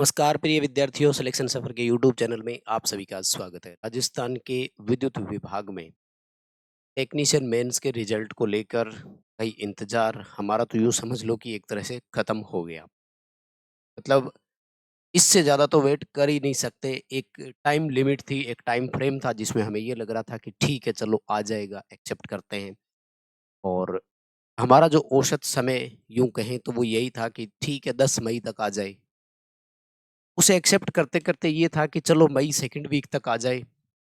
नमस्कार प्रिय विद्यार्थियों, सिलेक्शन सफर के यूट्यूब चैनल में आप सभी का स्वागत है। राजस्थान के विद्युत विभाग में टेक्नीशियन मेंस के रिजल्ट को लेकर भाई इंतजार हमारा तो यूँ समझ लो कि एक तरह से खत्म हो गया। मतलब इससे ज़्यादा तो वेट कर ही नहीं सकते। एक टाइम लिमिट थी, एक टाइम फ्रेम था जिसमें हमें ये लग रहा था कि ठीक है चलो आ जाएगा, एक्सेप्ट करते हैं। और हमारा जो औसत समय यूँ कहें तो वो यही था कि ठीक है 10 मई तक आ जाए। उसे एक्सेप्ट करते-करते ये था कि चलो मई सेकंड वीक तक आ जाए,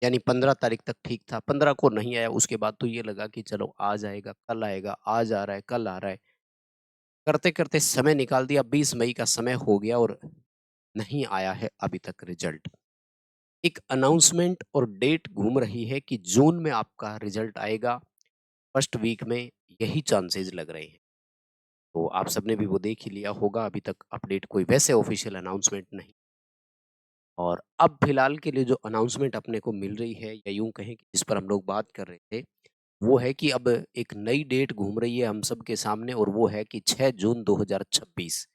यानी 15 तारीख तक ठीक था, 15 को नहीं आया, उसके बाद तो ये लगा कि चलो आ जाएगा, कल आएगा, आज आ रहा है, कल आ रहा है। करते-करते समय निकाल दिया, 20 मई का समय हो गया और नहीं आया है अभी तक रिजल्ट। एक अनाउंसमेंट और डेट घूम रही है कि जून में आपका रिजल्ट आएगा, फर्स्ट वीक में यही चांसेज़ लग रहे हैं। तो आप सबने भी वो देख ही लिया होगा, अभी तक अपडेट कोई वैसे ऑफ़िशियल अनाउंसमेंट नहीं। और अब फिलहाल के लिए जो अनाउंसमेंट अपने को मिल रही है या यूँ कहें कि जिस पर हम लोग बात कर रहे थे, वो है कि अब एक नई डेट घूम रही है हम सबके सामने और वो है कि 6 जून 2026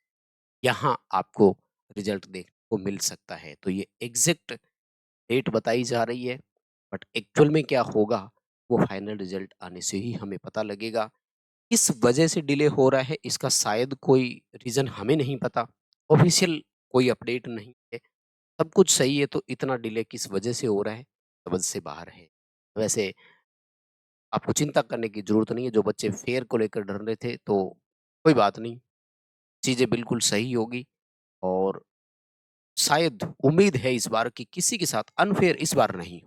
यहाँ आपको रिजल्ट देखने को मिल सकता है। तो ये एग्ज़ैक्ट डेट बताई जा रही है, बट एक्चुअल में क्या होगा, वो फाइनल रिजल्ट आने से ही हमें पता लगेगा। किस वजह से डिले हो रहा है, इसका शायद कोई रीज़न हमें नहीं पता, ऑफ़िशियल कोई अपडेट नहीं है। सब कुछ सही है तो इतना डिले किस वजह से हो रहा है, समझ से बाहर है। वैसे आपको चिंता करने की ज़रूरत नहीं है, जो बच्चे फेयर को लेकर डर रहे थे तो कोई बात नहीं, चीज़ें बिल्कुल सही होगी और शायद उम्मीद है इस बार कि किसी के साथ अनफेयर इस बार नहीं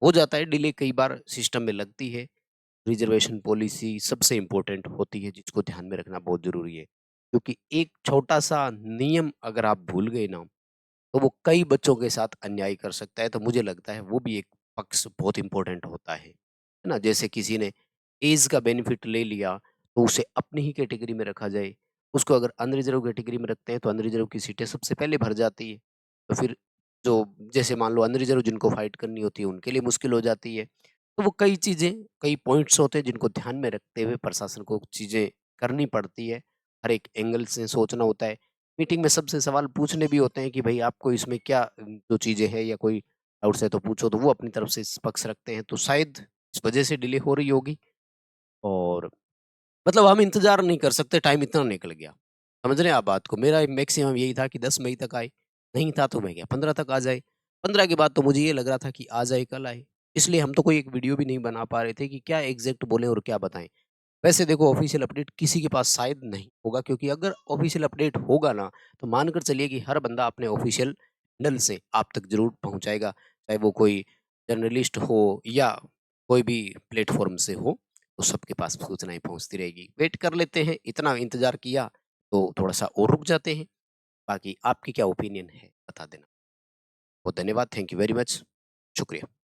हो जाता है डिले कई बार सिस्टम में लगती है, रिज़र्वेशन पॉलिसी सबसे इम्पोर्टेंट होती है जिसको ध्यान में रखना बहुत ज़रूरी है। क्योंकि एक छोटा-सा नियम अगर आप भूल गए ना तो वो कई बच्चों के साथ अन्याय कर सकता है, तो मुझे लगता है वो भी एक पक्ष बहुत इम्पोर्टेंट होता है। है ना? जैसे किसी ने ऐज का बेनिफिट ले लिया, तो उसे अपनी ही कैटेगरी में रखा जाए। उसको अगर अनरिज़र्व कैटेगरी में रखते हैं, तो अनरिज़र्व की सीटें सबसे पहले भर जाती है। तो फिर जो जैसे मान लो अनरिज़र्व जिनको फाइट करनी होती है, उनके लिए मुश्किल हो जाती है। तो वो कई चीज़ें, कई पॉइंट्स होते हैं जिनको ध्यान में रखते हुए प्रशासन को चीज़ें करनी पड़ती है। हर एक एंगल से सोचना होता है। मीटिंग में सबसे सवाल पूछने भी होते हैं कि भई आपको इसमें क्या जो चीज़ें हैं या कोई डाउट्स है तो पूछो, तो वो अपनी तरफ से पक्ष रखते हैं। तो शायद इस वजह से डिले हो रही होगी और मतलब हम इंतज़ार नहीं कर सकते, टाइम इतना निकल गया। समझ रहे हैं आप बात को? मेरा मैक्सिमम यही था कि 10 मई तक आए, नहीं था तो मैं गया 15 तक आ जाए। 15 के बाद तो मुझे ये लग रहा था कि आज आए, कल आए। इसलिए हम तो कोई एक वीडियो भी नहीं बना पा रहे थे कि क्या एग्ज़ैक्ट बोलें और क्या बताएँ। वैसे देखो ऑफ़िशियल अपडेट किसी के पास शायद नहीं होगा क्योंकि अगर ऑफ़िशियल अपडेट होगा ना, तो मानकर चलिए कि हर बंदा अपने ऑफ़िशियल हैंडल से आप तक ज़रूर पहुँचाएगा। चाहे वो कोई जर्नलिस्ट हो या कोई भी प्लेटफ़ॉर्म से हो, तो सबके पास सूचनाएँ पहुँचती रहेगी। वेट कर लेते हैं, इतना इंतज़ार किया तो थोड़ा-सा और रुक जाते हैं। बाकी आपकी क्या ओपिनियन है, बता देना। बहुत धन्यवाद, थैंक यू वेरी मच। शुक्रिया।